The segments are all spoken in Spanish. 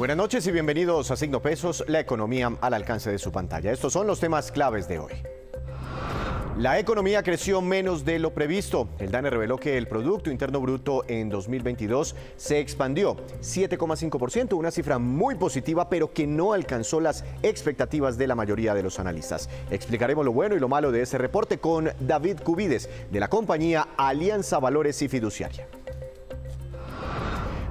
Buenas noches y bienvenidos a Signo Pesos, la economía al alcance de su pantalla. Estos son los temas claves de hoy. La economía creció menos de lo previsto. El DANE reveló que el Producto Interno Bruto en 2022 se expandió 7,5%, una cifra muy positiva, pero que no alcanzó las expectativas de la mayoría de los analistas. Explicaremos lo bueno y lo malo de ese reporte con David Cubides, de la compañía Alianza Valores y Fiduciaria.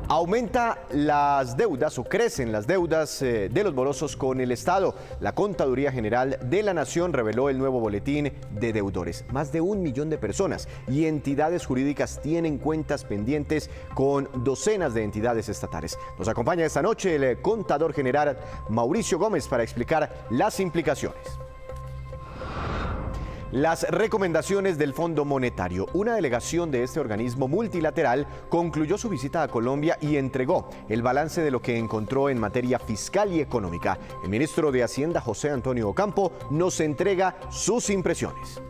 Aumenta las deudas o crecen las deudas de los morosos con el Estado. La Contaduría General de la Nación reveló el nuevo boletín de deudores. Más de 1 millón de personas y entidades jurídicas tienen cuentas pendientes con docenas de entidades estatales. Nos acompaña esta noche el contador general Mauricio Gómez para explicar las implicaciones. Las recomendaciones del Fondo Monetario. Una delegación de este organismo multilateral concluyó su visita a Colombia y entregó el balance de lo que encontró en materia fiscal y económica. El ministro de Hacienda, José Antonio Ocampo, nos entrega sus impresiones.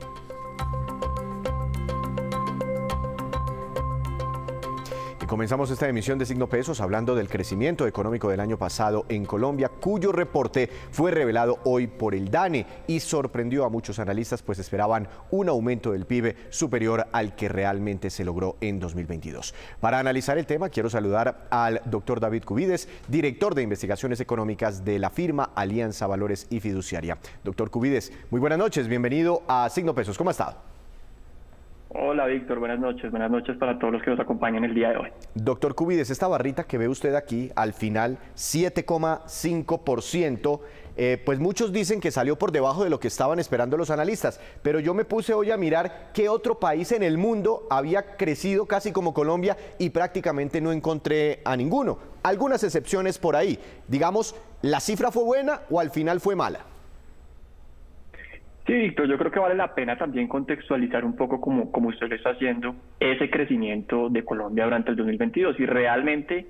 Comenzamos esta emisión de Signo Pesos hablando del crecimiento económico del año pasado en Colombia, cuyo reporte fue revelado hoy por el DANE y sorprendió a muchos analistas, pues esperaban un aumento del PIB superior al que realmente se logró en 2022. Para analizar el tema, quiero saludar al doctor David Cubides, director de investigaciones económicas de la firma Alianza Valores y Fiduciaria. Doctor Cubides, muy buenas noches, bienvenido a Signo Pesos. ¿Cómo ha estado? Hola Víctor, buenas noches para todos los que nos acompañan el día de hoy. Doctor Cubides, esta barrita que ve usted aquí, al final 7,5%, pues muchos dicen que salió por debajo de lo que estaban esperando los analistas, pero yo me puse hoy a mirar qué otro país en el mundo había crecido casi como Colombia y prácticamente no encontré a ninguno. Algunas excepciones por ahí. Digamos, ¿la cifra fue buena o al final fue mala? Sí, Víctor, yo creo que vale la pena también contextualizar un poco como usted lo está haciendo, ese crecimiento de Colombia durante el 2022 y realmente,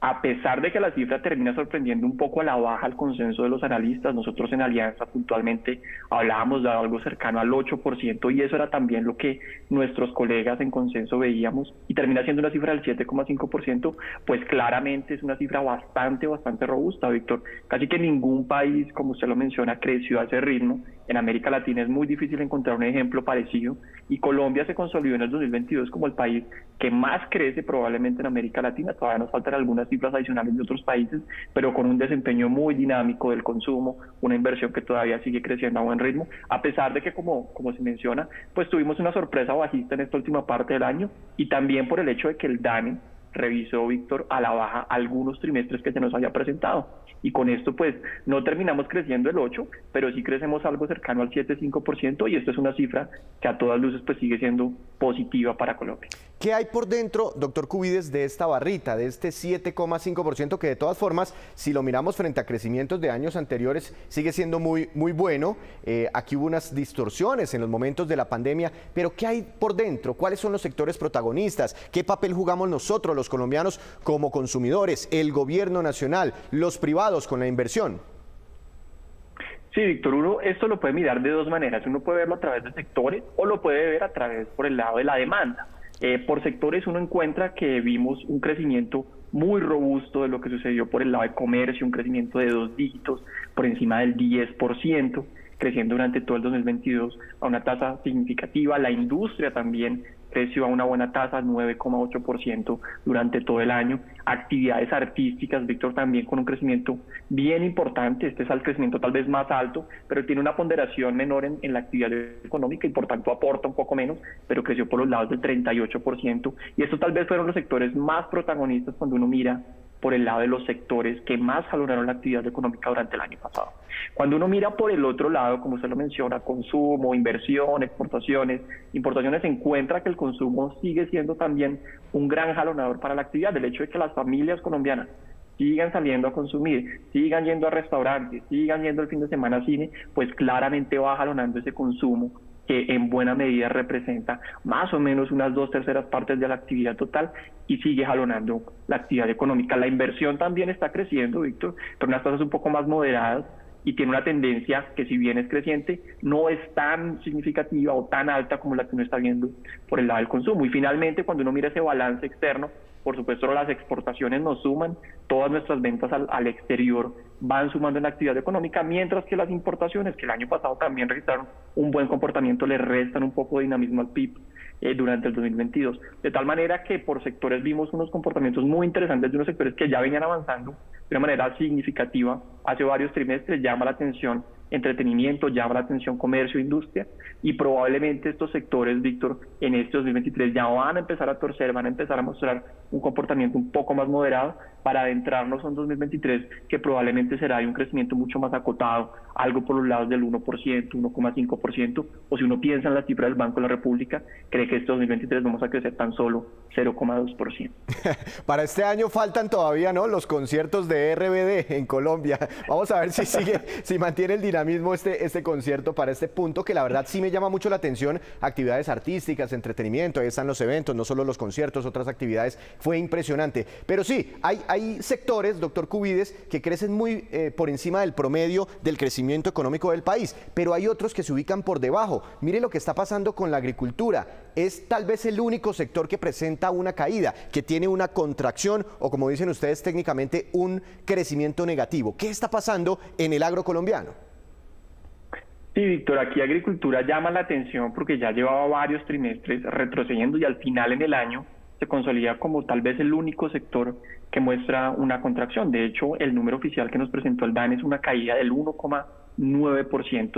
a pesar de que la cifra termina sorprendiendo un poco a la baja al consenso de los analistas, nosotros en Alianza puntualmente hablábamos de algo cercano al 8% y eso era también lo que nuestros colegas en consenso veíamos y termina siendo una cifra del 7,5%, pues claramente es una cifra bastante robusta, Víctor. Casi que ningún país, como usted lo menciona, creció a ese ritmo. En América Latina es muy difícil encontrar un ejemplo parecido y Colombia se consolidó en el 2022 como el país que más crece probablemente en América Latina. Todavía nos faltan algunas cifras adicionales de otros países, pero con un desempeño muy dinámico del consumo, una inversión que todavía sigue creciendo a buen ritmo, a pesar de que como se menciona, pues tuvimos una sorpresa bajista en esta última parte del año y también por el hecho de que el DANE revisó, Víctor, a la baja algunos trimestres que se nos había presentado. Y con esto, pues, no terminamos creciendo el 8%, pero sí crecemos algo cercano al 7,5%, y esto es una cifra que a todas luces, pues, sigue siendo positiva para Colombia. ¿Qué hay por dentro, doctor Cubides, de esta barrita, de este 7,5%, que de todas formas, si lo miramos frente a crecimientos de años anteriores, sigue siendo muy bueno? Aquí hubo unas distorsiones en los momentos de la pandemia, pero ¿qué hay por dentro? ¿Cuáles son los sectores protagonistas? ¿Qué papel jugamos nosotros, los colombianos, como consumidores, el gobierno nacional, los privados con la inversión? Sí, Víctor, esto lo puede mirar de dos maneras. Uno puede verlo a través de sectores o lo puede ver a través por el lado de la demanda. Por sectores uno encuentra que vimos un crecimiento muy robusto de lo que sucedió por el lado de comercio, un crecimiento de 2 dígitos por encima del 10%, creciendo durante todo el 2022 a una tasa significativa. La industria también creció a una buena tasa, 9,8% durante todo el año. Actividades artísticas, Víctor, también con un crecimiento bien importante. Este es el crecimiento tal vez más alto, pero tiene una ponderación menor en la actividad económica y por tanto aporta un poco menos, pero creció por los lados del 38%. Y estos tal vez fueron los sectores más protagonistas cuando uno mira por el lado de los sectores que más jalonaron la actividad económica durante el año pasado. Cuando uno mira por el otro lado, como usted lo menciona, consumo, inversión, exportaciones, importaciones, se encuentra que el consumo sigue siendo también un gran jalonador para la actividad. El hecho de que las familias colombianas sigan saliendo a consumir, sigan yendo a restaurantes, sigan yendo el fin de semana a cine, pues claramente va jalonando ese consumo que en buena medida representa más o menos unas 2/3 partes de la actividad total y sigue jalonando la actividad económica. La inversión también está creciendo, Víctor, pero unas tasas un poco más moderadas y tiene una tendencia que, si bien es creciente, no es tan significativa o tan alta como la que uno está viendo por el lado del consumo. Y finalmente, cuando uno mira ese balance externo, por supuesto las exportaciones nos suman, todas nuestras ventas al exterior van sumando en la actividad económica, mientras que las importaciones, que el año pasado también registraron un buen comportamiento, le restan un poco de dinamismo al PIB durante el 2022. De tal manera que por sectores vimos unos comportamientos muy interesantes de unos sectores que ya venían avanzando de una manera significativa hace varios trimestres. Llama la atención entretenimiento, llama la atención comercio, industria, y probablemente estos sectores, Víctor, en este 2023 ya van a empezar a torcer, van a empezar a mostrar un comportamiento un poco más moderado para adentrarnos en 2023, que probablemente será de un crecimiento mucho más acotado, algo por los lados del 1%, 1,5%, o si uno piensa en la cifra del Banco de la República, cree que este 2023 vamos a crecer tan solo 0,2%. Para este año faltan todavía, ¿no?, los conciertos de RBD en Colombia. Vamos a ver si sigue, si mantiene el dinamismo este concierto para este punto, que la verdad sí me llama mucho la atención. Actividades artísticas, entretenimiento, ahí están los eventos, no solo los conciertos, otras actividades. Fue impresionante. Pero sí, hay sectores, doctor Cubides, que crecen muy por encima del promedio del crecimiento económico del país, pero hay otros que se ubican por debajo. Mire lo que está pasando con la agricultura. Es tal vez el único sector que presenta una caída, que tiene una contracción o, como dicen ustedes técnicamente, un crecimiento negativo. ¿Qué está pasando en el agro colombiano? Sí, Víctor, aquí agricultura llama la atención porque ya llevaba varios trimestres retrocediendo y al final en el año se consolida como tal vez el único sector que muestra una contracción. De hecho, el número oficial que nos presentó el DANE es una caída del 1,9%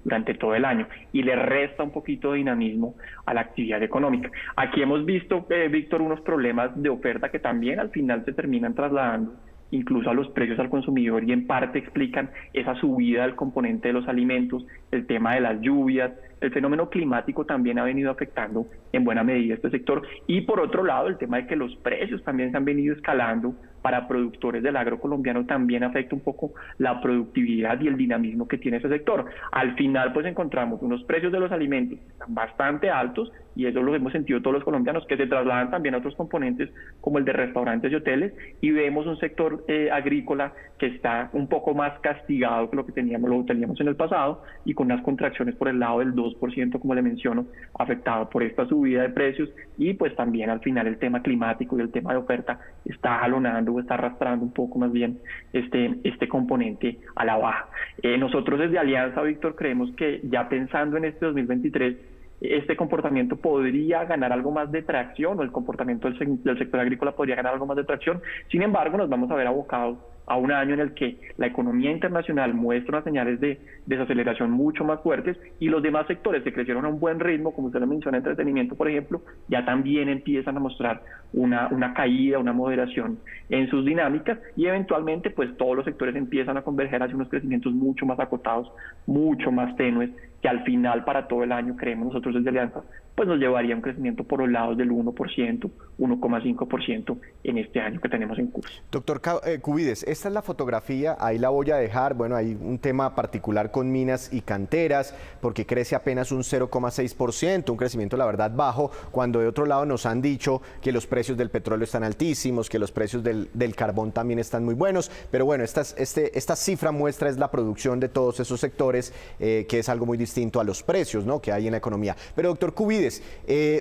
durante todo el año y le resta un poquito de dinamismo a la actividad económica. Aquí hemos visto, Víctor, unos problemas de oferta que también al final se terminan trasladando incluso a los precios al consumidor, y en parte explican esa subida del componente de los alimentos, el tema de las lluvias, el fenómeno climático también ha venido afectando en buena medida este sector, y por otro lado el tema de que los precios también se han venido escalando para productores del agro colombiano también afecta un poco la productividad y el dinamismo que tiene ese sector. Al final pues encontramos unos precios de los alimentos que están bastante altos, y eso lo hemos sentido todos los colombianos, que se trasladan también a otros componentes como el de restaurantes y hoteles, y vemos un sector agrícola que está un poco más castigado que lo teníamos en el pasado, y con unas contracciones por el lado del 2%, como le menciono, afectado por esta subida de precios, y pues también al final el tema climático y el tema de oferta está jalonando o está arrastrando un poco más bien este componente a la baja. Nosotros desde Alianza, Víctor, creemos que ya pensando en este 2023, este comportamiento podría ganar algo más de tracción, o el comportamiento del sector agrícola podría ganar algo más de tracción. Sin embargo, nos vamos a ver abocados a un año en el que la economía internacional muestra unas señales de desaceleración mucho más fuertes, y los demás sectores que crecieron a un buen ritmo, como usted lo menciona, entretenimiento, por ejemplo, ya también empiezan a mostrar una caída, una moderación en sus dinámicas, y eventualmente pues todos los sectores empiezan a converger hacia unos crecimientos mucho más acotados, mucho más tenues, que al final para todo el año, creemos nosotros desde Alianza, pues nos llevaría a un crecimiento por los lados del 1%, 1,5% en este año que tenemos en curso. Doctor Cubides, esta es la fotografía, ahí la voy a dejar. Bueno, hay un tema particular con minas y canteras, porque crece apenas un 0,6%, un crecimiento la verdad bajo, cuando de otro lado nos han dicho que los precios del petróleo están altísimos, que los precios del carbón también están muy buenos, pero bueno, esta cifra muestra es la producción de todos esos sectores, que es algo muy distinto a los precios, ¿no?, que hay en la economía. Pero doctor Cubides,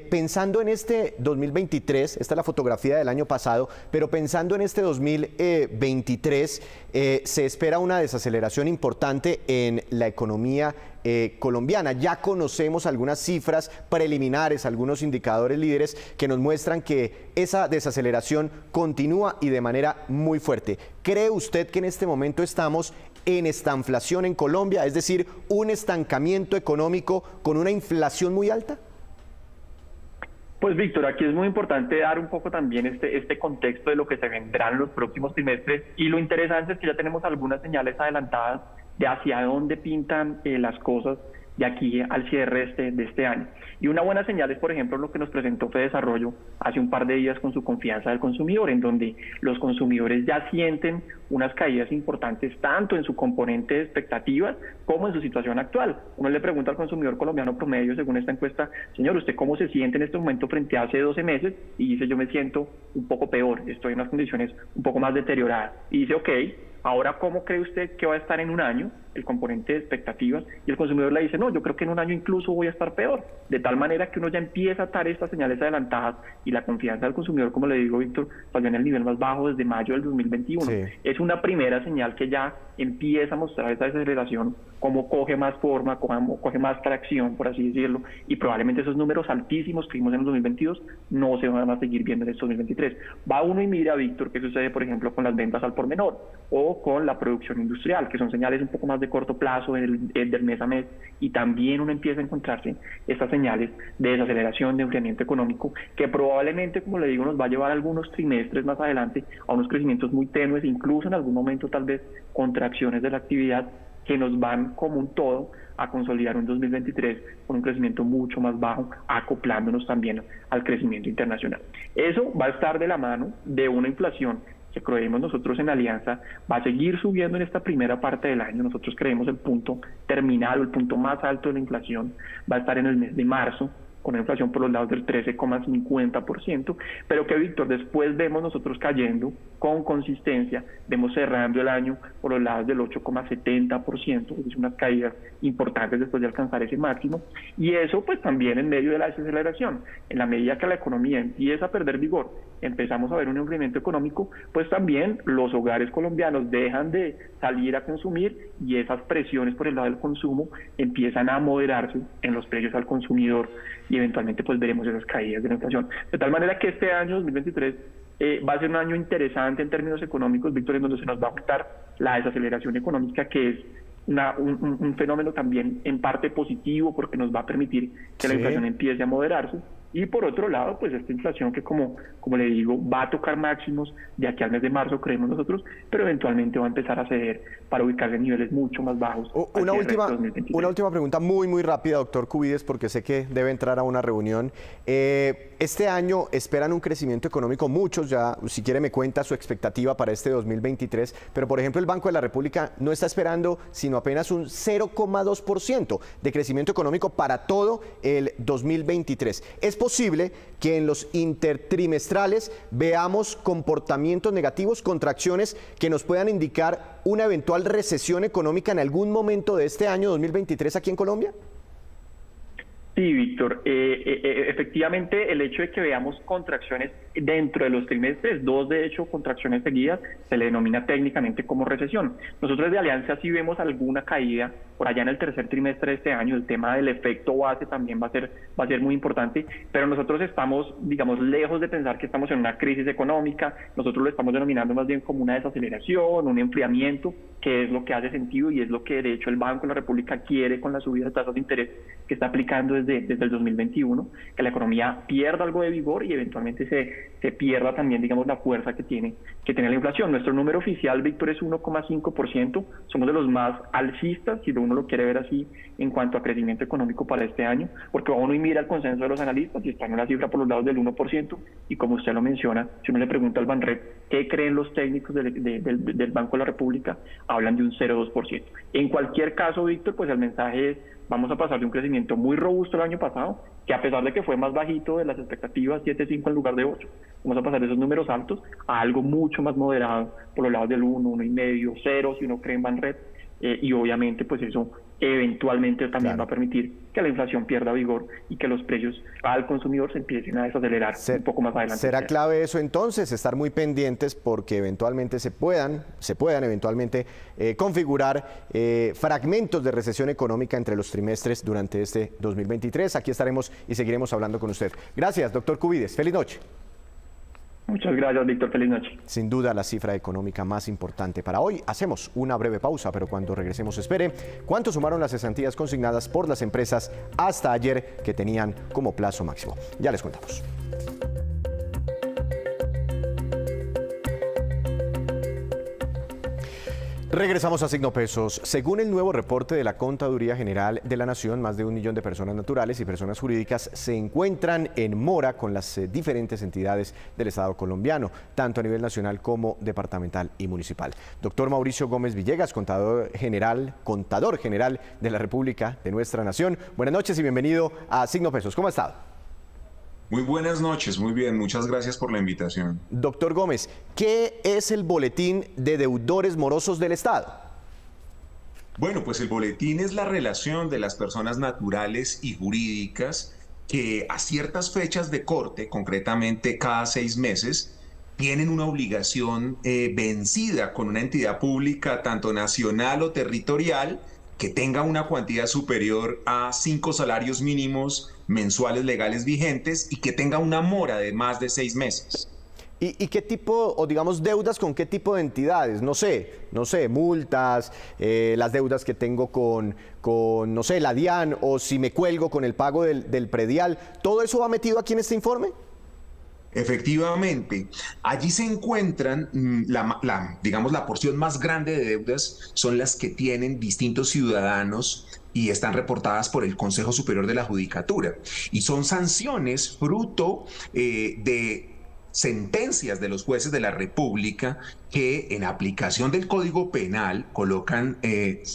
pensando en este 2023, esta es la fotografía del año pasado, pero pensando en este 2023, se espera una desaceleración importante en la economía colombiana. Ya conocemos algunas cifras preliminares, algunos indicadores líderes que nos muestran que esa desaceleración continúa y de manera muy fuerte. ¿Cree usted que en este momento estamos en estanflación en Colombia, es decir, un estancamiento económico con una inflación muy alta? Pues Víctor, aquí es muy importante dar un poco también este contexto de lo que se vendrá en los próximos trimestres, y lo interesante es que ya tenemos algunas señales adelantadas de hacia dónde pintan las cosas de aquí al cierre de este año. Y una buena señal es, por ejemplo, lo que nos presentó FEDesarrollo hace un par de días con su confianza del consumidor, en donde los consumidores ya sienten unas caídas importantes tanto en su componente de expectativas como en su situación actual. Uno le pregunta al consumidor colombiano promedio, según esta encuesta: señor, ¿usted cómo se siente en este momento frente a hace 12 meses? Y dice: yo me siento un poco peor, estoy en unas condiciones un poco más deterioradas. Y dice: ok, ahora ¿cómo cree usted que va a estar en un año? el componente de expectativas, y el consumidor le dice, no, yo creo que en un año incluso voy a estar peor, de tal manera que uno ya empieza a atar estas señales adelantadas, y la confianza del consumidor, como le digo, Víctor, salió en el nivel más bajo desde mayo del 2021. Sí. Es una primera señal que ya empieza a mostrar esa desaceleración, cómo coge más forma, cómo coge más tracción, por así decirlo, y probablemente esos números altísimos que vimos en el 2022 no se van a seguir viendo en el 2023. Va uno y mira, Víctor, qué sucede, por ejemplo, con las ventas al por menor o con la producción industrial, que son señales un poco más de corto plazo del mes a mes, y también uno empieza a encontrarse estas señales de desaceleración, de enfriamiento económico, que probablemente, como le digo, nos va a llevar algunos trimestres más adelante a unos crecimientos muy tenues, incluso en algún momento tal vez contracciones de la actividad, que nos van como un todo a consolidar un 2023 con un crecimiento mucho más bajo, acoplándonos también al crecimiento internacional. Eso va a estar de la mano de una inflación que creemos nosotros en Alianza va a seguir subiendo en esta primera parte del año. Nosotros creemos el punto terminal o el punto más alto de la inflación va a estar en el mes de marzo, con una inflación por los lados del 13,50%, pero que, Víctor, después vemos nosotros cayendo con consistencia, vemos cerrando el año por los lados del 8,70%, es unas caídas importantes después de alcanzar ese máximo, y eso pues también en medio de la desaceleración. En la medida que la economía empieza a perder vigor, empezamos a ver un incremento económico, pues también los hogares colombianos dejan de salir a consumir, y esas presiones por el lado del consumo empiezan a moderarse en los precios al consumidor, y eventualmente pues veremos esas caídas de la inflación. De tal manera que este año 2023 va a ser un año interesante en términos económicos, Víctor, en donde se nos va a ajustar la desaceleración económica, que es un fenómeno también en parte positivo, porque nos va a permitir que la inflación empiece a moderarse. Y por otro lado, pues esta inflación que, como le digo, va a tocar máximos de aquí al mes de marzo, creemos nosotros, pero eventualmente va a empezar a ceder para ubicarse en niveles mucho más bajos. Una última pregunta muy rápida, doctor Cubides, porque sé que debe entrar a una reunión. Este año esperan un crecimiento económico, muchos ya, si quiere me cuenta su expectativa para este 2023, pero por ejemplo el Banco de la República no está esperando sino apenas un 0,2% de crecimiento económico para todo el 2023. ¿Es posible que en los intertrimestrales veamos comportamientos negativos, contracciones que nos puedan indicar una eventual recesión económica en algún momento de este año 2023 aquí en Colombia? Sí, Víctor, efectivamente el hecho de que veamos contracciones dentro de los trimestres, dos de hecho contracciones seguidas, se le denomina técnicamente como recesión. Nosotros de Alianza sí vemos alguna caída por allá en el tercer trimestre de este año. El tema del efecto base también va a ser muy importante, pero nosotros estamos, digamos, lejos de pensar que estamos en una crisis económica. Nosotros lo estamos denominando más bien como una desaceleración, un enfriamiento, que es lo que hace sentido y es lo que de hecho el Banco de la República quiere con la subida de tasas de interés que está aplicando desde el 2021, que la economía pierda algo de vigor y eventualmente se pierda también, digamos, la fuerza que tiene la inflación. Nuestro número oficial, Víctor, es 1,5%, somos de los más alcistas, si uno lo quiere ver así, en cuanto a crecimiento económico para este año, porque uno y mira el consenso de los analistas y está en una cifra por los lados del 1%, y como usted lo menciona, si uno le pregunta al Banrep qué creen los técnicos del Banco de la República, hablan de un 0,2%. En cualquier caso, Víctor, pues el mensaje es: vamos a pasar de un crecimiento muy robusto el año pasado, que a pesar de que fue más bajito de las expectativas, 7,5 en lugar de 8, vamos a pasar de esos números altos a algo mucho más moderado, por los lados del 1, 1,5, 0, si uno cree en Banrep, y obviamente pues eso eventualmente también va a permitir que la inflación pierda vigor y que los precios al consumidor se empiecen a desacelerar un poco más adelante. ¿Será clave eso entonces, estar muy pendientes porque eventualmente se puedan eventualmente configurar fragmentos de recesión económica entre los trimestres durante este 2023? Aquí estaremos y seguiremos hablando con usted. Gracias, doctor Cubides. Feliz noche. Muchas gracias, Víctor. Feliz noche. Sin duda la cifra económica más importante para hoy. Hacemos una breve pausa, pero cuando regresemos espere cuánto sumaron las cesantías consignadas por las empresas hasta ayer que tenían como plazo máximo. Ya les contamos. Regresamos a Signo Pesos. Según el nuevo reporte de la Contaduría General de la Nación, más de 1 millón de personas naturales y personas jurídicas se encuentran en mora con las diferentes entidades del Estado colombiano, tanto a nivel nacional como departamental y municipal. Doctor Mauricio Gómez Villegas, contador general de la República de nuestra nación. Buenas noches y bienvenido a Signo Pesos. ¿Cómo ha estado? Muy buenas noches, muy bien, muchas gracias por la invitación. Doctor Gómez, ¿qué es el Boletín de Deudores Morosos del Estado? Bueno, pues el boletín es la relación de las personas naturales y jurídicas que a ciertas fechas de corte, concretamente cada 6 meses, tienen una obligación vencida con una entidad pública, tanto nacional o territorial, que tenga una cuantía superior a 5 salarios mínimos mensuales legales vigentes y que tenga una mora de más de 6 meses. ¿Y qué tipo, o digamos, deudas con qué tipo de entidades? No sé, multas, las deudas que tengo no sé, la DIAN, o si me cuelgo con el pago del predial. ¿Todo eso va metido aquí en este informe? Efectivamente, allí se encuentran digamos, la porción más grande de deudas son las que tienen distintos ciudadanos y están reportadas por el Consejo Superior de la Judicatura. Y son sanciones fruto de sentencias de los jueces de la República que en aplicación del Código Penal colocan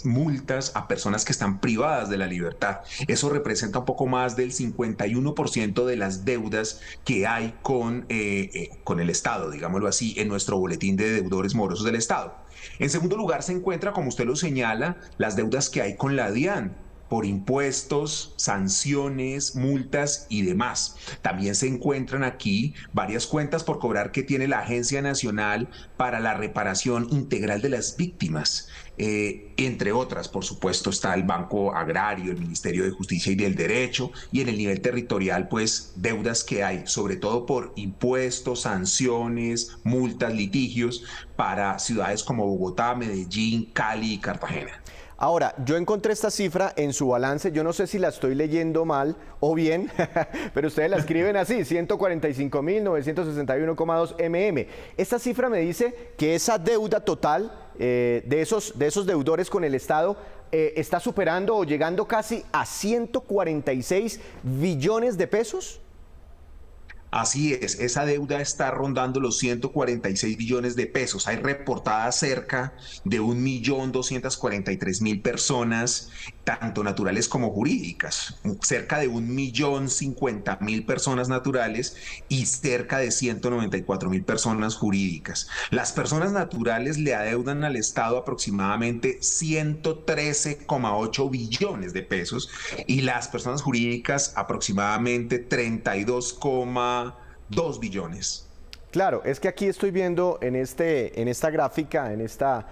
multas a personas que están privadas de la libertad. Eso representa un poco más del 51% de las deudas que hay con el Estado, digámoslo así, en nuestro boletín de deudores morosos del Estado. En segundo lugar se encuentra, como usted lo señala, las deudas que hay con la DIAN por impuestos, sanciones, multas y demás. También se encuentran aquí varias cuentas por cobrar que tiene la Agencia Nacional para la Reparación Integral de las Víctimas. Entre otras, por supuesto, está el Banco Agrario, el Ministerio de Justicia y del Derecho, y en el nivel territorial, pues, deudas que hay, sobre todo por impuestos, sanciones, multas, litigios, para ciudades como Bogotá, Medellín, Cali y Cartagena. Ahora, yo encontré esta cifra en su balance, yo no sé si la estoy leyendo mal o bien, pero ustedes la escriben así, 145.961,2 mm. Esta cifra me dice que esa deuda total de esos deudores con el Estado está superando o llegando casi a 146 billones de pesos. Así es, esa deuda está rondando los 146 billones de pesos. Hay reportadas cerca de 1.243.000 personas, tanto naturales como jurídicas, cerca de 1.050.000 personas naturales y cerca de 194.000 personas jurídicas. Las personas naturales le adeudan al Estado aproximadamente 113,8 billones de pesos y las personas jurídicas aproximadamente 32,2 billones. Claro, es que aquí estoy viendo en esta gráfica, en esta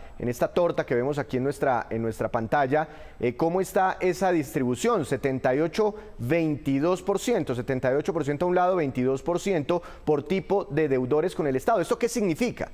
torta que vemos aquí en nuestra pantalla, cómo está esa distribución, 78-22%, 78% a un lado, 22% por tipo de deudores con el Estado. ¿Esto qué significa?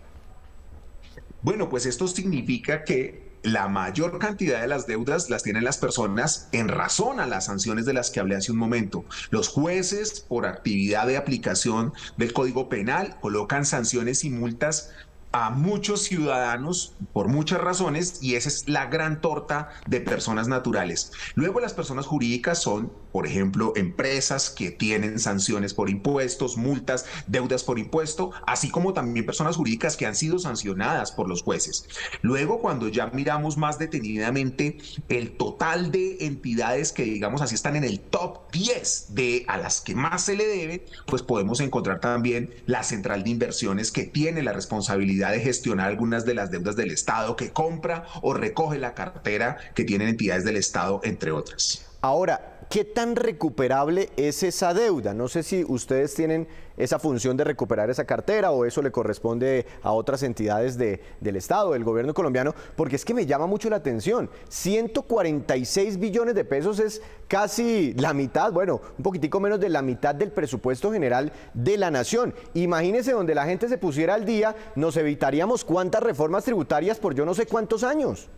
Bueno, pues esto significa que la mayor cantidad de las deudas las tienen las personas en razón a las sanciones de las que hablé hace un momento. Los jueces, por actividad de aplicación del Código Penal, colocan sanciones y multas a muchos ciudadanos por muchas razones y esa es la gran torta de personas naturales. Luego las personas jurídicas son, por ejemplo, empresas que tienen sanciones por impuestos, multas, deudas por impuesto, así como también personas jurídicas que han sido sancionadas por los jueces. Luego, cuando ya miramos más detenidamente el total de entidades que, digamos así, están en el top 10 de a las que más se le debe, pues podemos encontrar también la central de inversiones que tiene la responsabilidad de gestionar algunas de las deudas del Estado, que compra o recoge la cartera que tienen entidades del Estado, entre otras. Ahora, ¿qué tan recuperable es esa deuda? No sé si ustedes tienen esa función de recuperar esa cartera o eso le corresponde a otras entidades del Estado, del gobierno colombiano, porque es que me llama mucho la atención. 146 billones de pesos es casi la mitad, bueno, un poquitico menos de la mitad del presupuesto general de la nación. Imagínense donde la gente se pusiera al día, nos evitaríamos cuántas reformas tributarias por yo no sé cuántos años.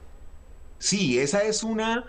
Sí, esa es una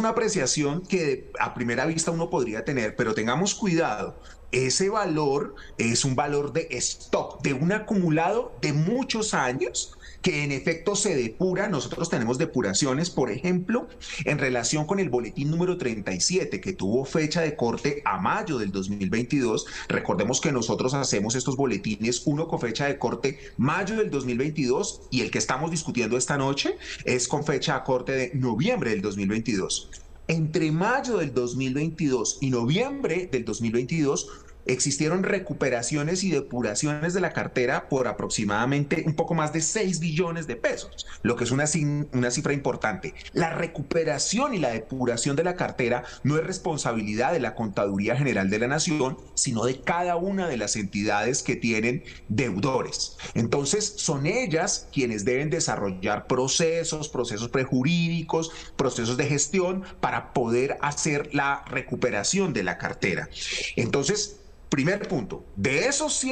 apreciación que a primera vista uno podría tener, pero tengamos cuidado. Ese valor es un valor de stock, de un acumulado de muchos años que en efecto se depura. Nosotros tenemos depuraciones, por ejemplo, en relación con el boletín número 37, que tuvo fecha de corte a mayo del 2022. Recordemos que nosotros hacemos estos boletines, uno con fecha de corte mayo del 2022 y el que estamos discutiendo esta noche es con fecha de corte de noviembre del 2022. Entre mayo del 2022 y noviembre del 2022, existieron recuperaciones y depuraciones de la cartera por aproximadamente un poco más de 6 billones de pesos, lo que es una cifra importante. La recuperación y la depuración de la cartera no es responsabilidad de la Contaduría General de la Nación, sino de cada una de las entidades que tienen deudores. Entonces, son ellas quienes deben desarrollar procesos prejurídicos, procesos de gestión para poder hacer la recuperación de la cartera. Entonces, primer punto, de esos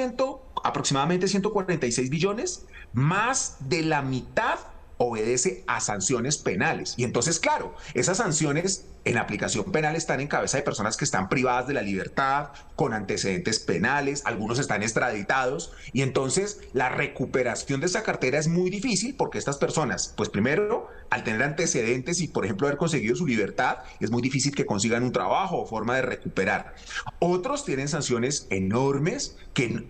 aproximadamente 146 billones, más de la mitad obedece a sanciones penales. Y entonces, claro, esas sanciones en aplicación penal están en cabeza de personas que están privadas de la libertad, con antecedentes penales, algunos están extraditados, y entonces la recuperación de esa cartera es muy difícil porque estas personas, pues primero, al tener antecedentes y, por ejemplo, haber conseguido su libertad, es muy difícil que consigan un trabajo o forma de recuperar. Otros tienen sanciones enormes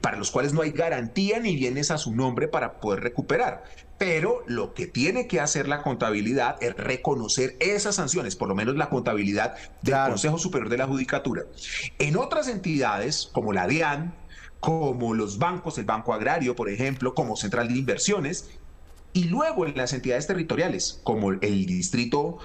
para los cuales no hay garantía ni bienes a su nombre para poder recuperar. Pero lo que tiene que hacer la contabilidad es reconocer esas sanciones, por lo menos la contabilidad del Consejo Superior de la Judicatura. En otras entidades, como la DIAN, como los bancos, el Banco Agrario, por ejemplo, como Central de Inversiones, y luego en las entidades territoriales, como el Distrito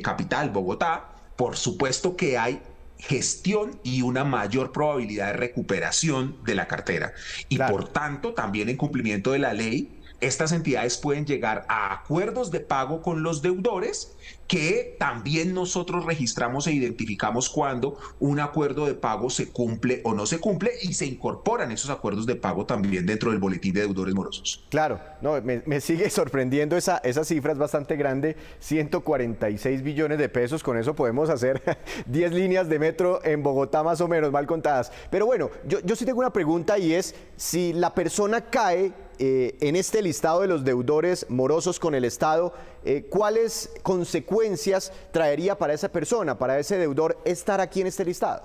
Capital, Bogotá, por supuesto que hay gestión y una mayor probabilidad de recuperación de la cartera. Y por tanto, también en cumplimiento de la ley, estas entidades pueden llegar a acuerdos de pago con los deudores que también nosotros registramos e identificamos cuando un acuerdo de pago se cumple o no se cumple, y se incorporan esos acuerdos de pago también dentro del boletín de deudores morosos. Claro, no, me sigue sorprendiendo esa cifra, es bastante grande, 146 billones de pesos, con eso podemos hacer 10 líneas de metro en Bogotá más o menos, mal contadas. Pero bueno, yo sí tengo una pregunta, y es si la persona cae en este listado de los deudores morosos con el Estado, ¿cuáles consecuencias traería para esa persona, para ese deudor, estar aquí en este listado?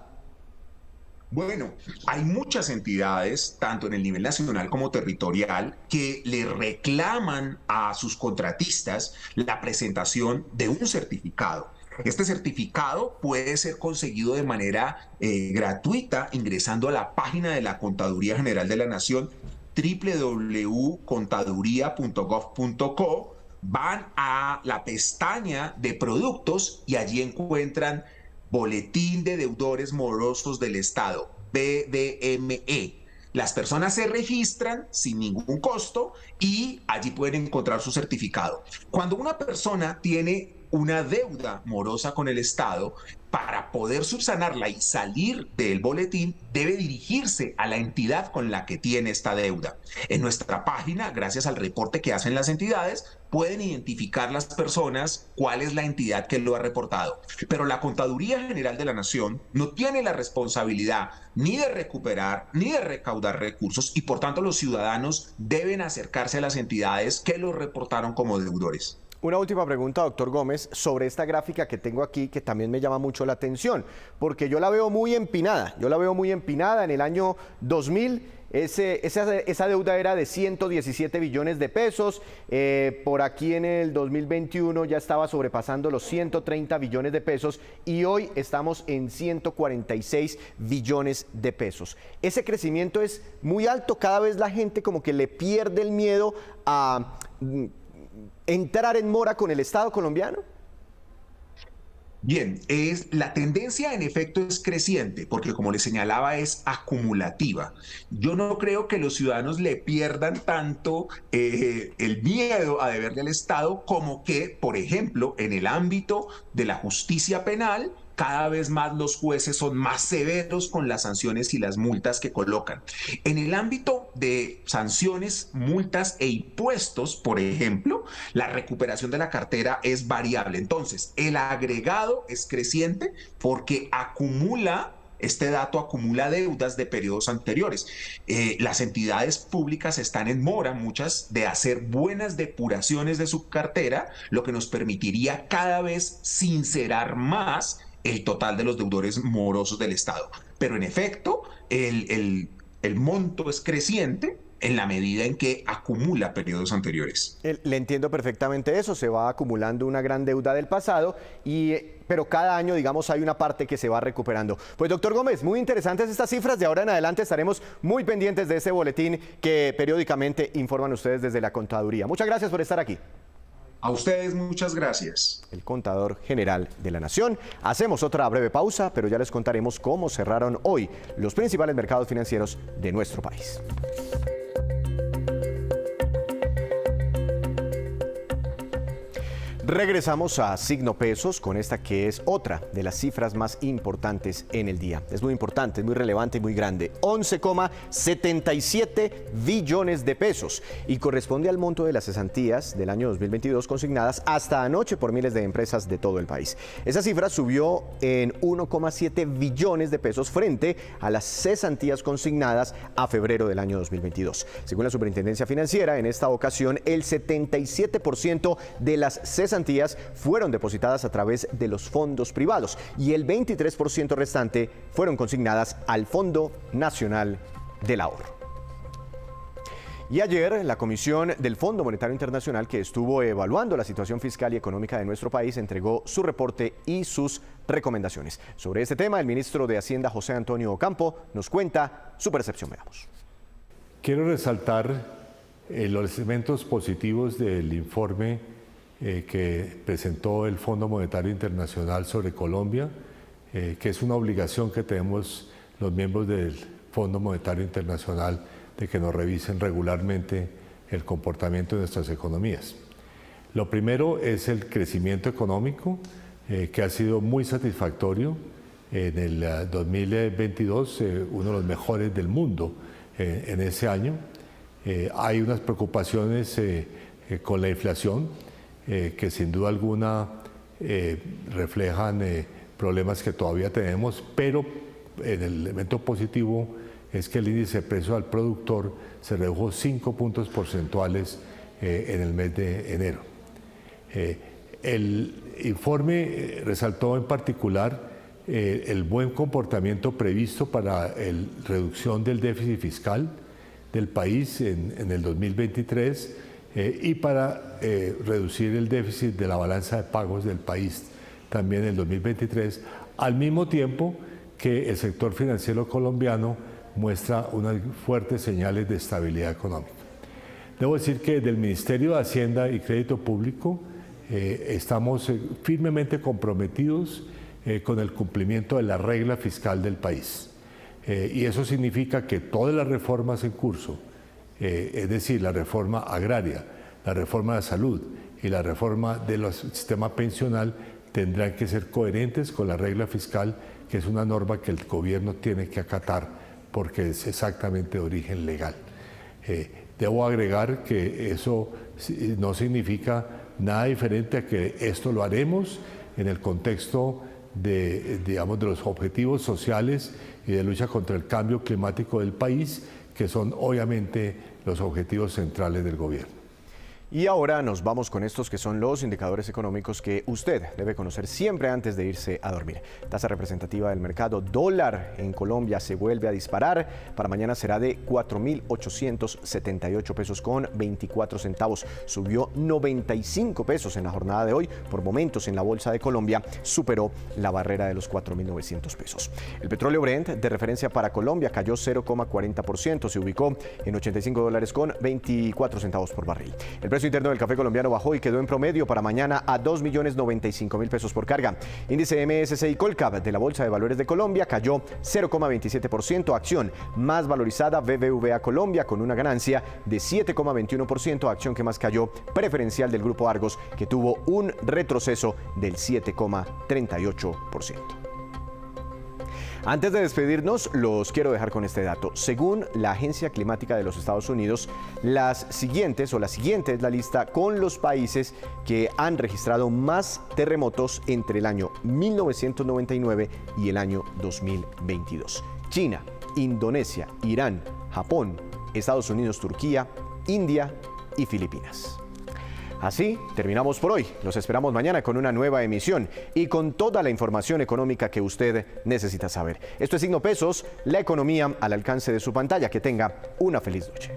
Bueno, hay muchas entidades, tanto en el nivel nacional como territorial, que le reclaman a sus contratistas la presentación de un certificado. Este certificado puede ser conseguido de manera gratuita ingresando a la página de la Contaduría General de la Nación, www.contaduría.gov.co, van a la pestaña de productos y allí encuentran Boletín de Deudores Morosos del Estado, BDME. Las personas se registran sin ningún costo y allí pueden encontrar su certificado. Cuando una persona tiene una deuda morosa con el Estado, para poder subsanarla y salir del boletín, debe dirigirse a la entidad con la que tiene esta deuda. En nuestra página, gracias al reporte que hacen las entidades, pueden identificar las personas cuál es la entidad que lo ha reportado. Pero la Contaduría General de la Nación no tiene la responsabilidad ni de recuperar ni de recaudar recursos, y por tanto los ciudadanos deben acercarse a las entidades que los reportaron como deudores. Una última pregunta, doctor Gómez, sobre esta gráfica que tengo aquí, que también me llama mucho la atención, porque yo la veo muy empinada. En el año 2000, esa deuda era de 117 billones de pesos. Por aquí en el 2021 ya estaba sobrepasando los 130 billones de pesos, y hoy estamos en 146 billones de pesos. Ese crecimiento es muy alto, cada vez la gente como que le pierde el miedo a entrar en mora con el Estado colombiano. Bien, la tendencia en efecto es creciente, porque como les señalaba, es acumulativa. Yo no creo que los ciudadanos le pierdan tanto el miedo a deberle al Estado, como que, por ejemplo, en el ámbito de la justicia penal, cada vez más los jueces son más severos con las sanciones y las multas que colocan. En el ámbito de sanciones, multas e impuestos, por ejemplo, la recuperación de la cartera es variable. Entonces, el agregado es creciente porque este dato acumula deudas de periodos anteriores. Las entidades públicas están en mora, muchas, de hacer buenas depuraciones de su cartera, lo que nos permitiría cada vez sincerar más el total de los deudores morosos del Estado. Pero en efecto, el monto es creciente en la medida en que acumula periodos anteriores. Le entiendo perfectamente eso, se va acumulando una gran deuda del pasado, y pero cada año, digamos, hay una parte que se va recuperando. Pues doctor Gómez, muy interesantes estas cifras. De ahora en adelante estaremos muy pendientes de este boletín que periódicamente informan ustedes desde la Contaduría. Muchas gracias por estar aquí. A ustedes muchas gracias. El contador general de la Nación. Hacemos otra breve pausa, pero ya les contaremos cómo cerraron hoy los principales mercados financieros de nuestro país. Regresamos a Signo Pesos con esta que es otra de las cifras más importantes en el día. Es muy importante, es muy relevante y muy grande. 11,77 billones de pesos y corresponde al monto de las cesantías del año 2022 consignadas hasta anoche por miles de empresas de todo el país. Esa cifra subió en 1,7 billones de pesos frente a las cesantías consignadas a febrero del año 2022. Según la Superintendencia Financiera, en esta ocasión el 77% de las cesantías fueron depositadas a través de los fondos privados y el 23% restante fueron consignadas al Fondo Nacional del Ahorro. Y ayer la Comisión del Fondo Monetario Internacional, que estuvo evaluando la situación fiscal y económica de nuestro país, entregó su reporte y sus recomendaciones. Sobre este tema, el ministro de Hacienda, José Antonio Ocampo, nos cuenta su percepción. Veamos. Quiero resaltar los elementos positivos del informe que presentó el Fondo Monetario Internacional sobre Colombia, que es una obligación que tenemos los miembros del Fondo Monetario Internacional de que nos revisen regularmente el comportamiento de nuestras economías. Lo primero es el crecimiento económico, que ha sido muy satisfactorio. En el 2022, uno de los mejores del mundo en ese año. Hay unas preocupaciones con la inflación, que sin duda alguna reflejan problemas que todavía tenemos, pero el elemento positivo es que el índice de precio al productor se redujo 5 puntos porcentuales en el mes de enero. El informe resaltó en particular el buen comportamiento previsto para la reducción del déficit fiscal del país en el 2023 y para reducir el déficit de la balanza de pagos del país también en el 2023, al mismo tiempo que el sector financiero colombiano muestra unas fuertes señales de estabilidad económica. Debo decir que del Ministerio de Hacienda y Crédito Público estamos firmemente comprometidos con el cumplimiento de la regla fiscal del país. Y eso significa que todas las reformas en curso, es decir, la reforma agraria, la reforma de salud y la reforma del sistema pensional, tendrán que ser coherentes con la regla fiscal, que es una norma que el gobierno tiene que acatar porque es exactamente de origen legal. Debo agregar que eso no significa nada diferente a que esto lo haremos en el contexto de los objetivos sociales y de lucha contra el cambio climático del país, que son obviamente los objetivos centrales del gobierno. Y ahora nos vamos con estos que son los indicadores económicos que usted debe conocer siempre antes de irse a dormir. Tasa representativa del mercado. Dólar en Colombia se vuelve a disparar. Para mañana será de 4.878 pesos con 24 centavos. Subió 95 pesos en la jornada de hoy. Por momentos en la Bolsa de Colombia superó la barrera de los 4.900 pesos. El petróleo Brent de referencia para Colombia cayó 0,40%. Se ubicó en $85 con 24 centavos por barril. El precio interno del café colombiano bajó y quedó en promedio para mañana a 2.095.000 pesos por carga. Índice MSCI Colcap de la Bolsa de Valores de Colombia cayó 0,27%. Acción más valorizada BBVA Colombia con una ganancia de 7,21%. Acción que más cayó preferencial del Grupo Argos, que tuvo un retroceso del 7,38%. Antes de despedirnos, los quiero dejar con este dato. Según la Agencia Climática de los Estados Unidos, la siguiente es la lista con los países que han registrado más terremotos entre el año 1999 y el año 2022. China, Indonesia, Irán, Japón, Estados Unidos, Turquía, India y Filipinas. Así terminamos por hoy. Los esperamos mañana con una nueva emisión y con toda la información económica que usted necesita saber. Esto es Signo Pesos, la economía al alcance de su pantalla. Que tenga una feliz noche.